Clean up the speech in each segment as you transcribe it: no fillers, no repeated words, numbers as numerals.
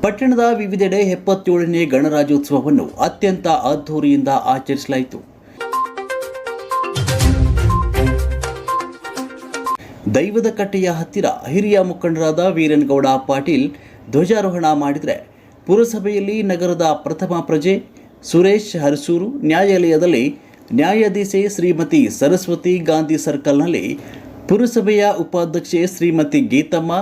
ಪಟ್ಟಣದ ವಿವಿಧೆಡೆ 77ನೇ ಗಣರಾಜ್ಯೋತ್ಸವವನ್ನು ಅತ್ಯಂತ ಅದ್ದೂರಿಯಿಂದ ಆಚರಿಸಲಾಯಿತು. ದೈವದ ಕಟ್ಟೆಯ ಹತ್ತಿರ ಹಿರಿಯ ಮುಖಂಡರಾದ ವೀರನಗೌಡ ಪಾಟೀಲ್ ಧ್ವಜಾರೋಹಣ ಮಾಡಿದರೆ, ಪುರಸಭೆಯಲ್ಲಿ ನಗರದ ಪ್ರಥಮ ಪ್ರಜೆ ಸುರೇಶ್ ಹರಸೂರು ನ್ಯಾಯಾಲಯದಲ್ಲಿ ನ್ಯಾಯಾಧೀಶೆ ಶ್ರೀಮತಿ ಸರಸ್ವತಿ ಗಾಂಧಿ ಸರ್ಕಲ್ನಲ್ಲಿ ಪುರಸಭೆಯ ಉಪಾಧ್ಯಕ್ಷೆ ಶ್ರೀಮತಿ ಗೀತಮ್ಮ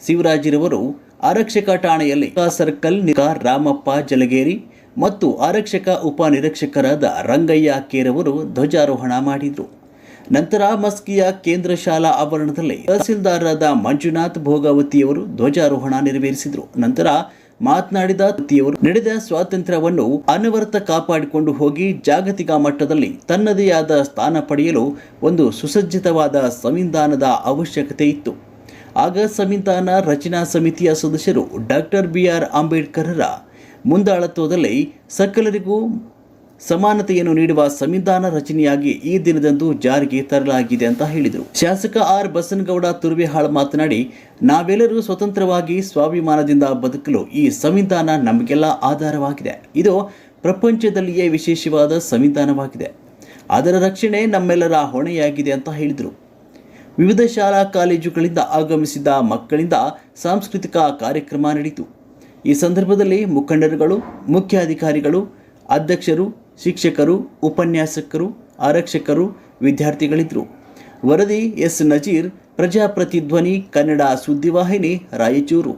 ಶಿವರಾಜಿರವರು, ಆರಕ್ಷಕ ಠಾಣೆಯಲ್ಲಿ ಸರ್ಕಲ್ ರಾಮಪ್ಪ ಜಲಗೇರಿ ಮತ್ತು ಆರಕ್ಷಕ ಉಪನಿರೀಕ್ಷಕರಾದ ರಂಗಯ್ಯ ಕೇರವರು ಧ್ವಜಾರೋಹಣ ಮಾಡಿದರು. ನಂತರ ಮಸ್ಕಿಯ ಕೇಂದ್ರ ಶಾಲಾ ಆವರಣದಲ್ಲಿ ತಹಸೀಲ್ದಾರರಾದ ಮಂಜುನಾಥ್ ಭೋಗಾವತಿಯವರು ಧ್ವಜಾರೋಹಣ ನೆರವೇರಿಸಿದರು. ನಂತರ ಮಾತನಾಡಿದ ವತಿಯವರು, ನಡೆದ ಸ್ವಾತಂತ್ರ್ಯವನ್ನು ಅನವರತ ಕಾಪಾಡಿಕೊಂಡು ಹೋಗಿ ಜಾಗತಿಕ ಮಟ್ಟದಲ್ಲಿ ತನ್ನದೇ ಆದ ಸ್ಥಾನ ಪಡೆಯಲು ಒಂದು ಸುಸಜ್ಜಿತವಾದ ಸಂವಿಧಾನದ ಅವಶ್ಯಕತೆ ಇತ್ತು. ಆಗ ಸಂವಿಧಾನ ರಚನಾ ಸಮಿತಿಯ ಸದಸ್ಯರು ಡಾಕ್ಟರ್ ಬಿ.ಆರ್. ಅಂಬೇಡ್ಕರರ ಮುಂದಾಳತ್ವದಲ್ಲಿ ಸಕಲರಿಗೂ ಸಮಾನತೆಯನ್ನು ನೀಡುವ ಸಂವಿಧಾನ ರಚನೆಯಾಗಿ ಈ ದಿನದಂದು ಜಾರಿಗೆ ತರಲಾಗಿದೆ ಅಂತ ಹೇಳಿದರು. ಶಾಸಕ ಆರ್. ಬಸನಗೌಡ ತುರ್ವೆಹಾಳ್ ಮಾತನಾಡಿ, ನಾವೆಲ್ಲರೂ ಸ್ವತಂತ್ರವಾಗಿ ಸ್ವಾಭಿಮಾನದಿಂದ ಬದುಕಲು ಈ ಸಂವಿಧಾನ ನಮಗೆಲ್ಲ ಆಧಾರವಾಗಿದೆ. ಇದು ಪ್ರಪಂಚದಲ್ಲಿಯೇ ವಿಶೇಷವಾದ ಸಂವಿಧಾನವಾಗಿದೆ. ಅದರ ರಕ್ಷಣೆ ನಮ್ಮೆಲ್ಲರ ಹೊಣೆಯಾಗಿದೆ ಅಂತ ಹೇಳಿದರು. ವಿವಿಧ ಶಾಲಾ ಕಾಲೇಜುಗಳಿಂದ ಆಗಮಿಸಿದ ಮಕ್ಕಳಿಂದ ಸಾಂಸ್ಕೃತಿಕ ಕಾರ್ಯಕ್ರಮ ನಡೆಯಿತು. ಈ ಸಂದರ್ಭದಲ್ಲಿ ಮುಖಂಡರುಗಳು, ಮುಖ್ಯಾಧಿಕಾರಿಗಳು, ಅಧ್ಯಕ್ಷರು, ಶಿಕ್ಷಕರು, ಉಪನ್ಯಾಸಕರು, ಆರಕ್ಷಕರು, ವಿದ್ಯಾರ್ಥಿಗಳಿದ್ದರು. ವರದಿ ಎಸ್. ನಜೀರ್, ಪ್ರಜಾಪ್ರತಿಧ್ವನಿ ಕನ್ನಡ ಸುದ್ದಿವಾಹಿನಿ, ರಾಯಚೂರು.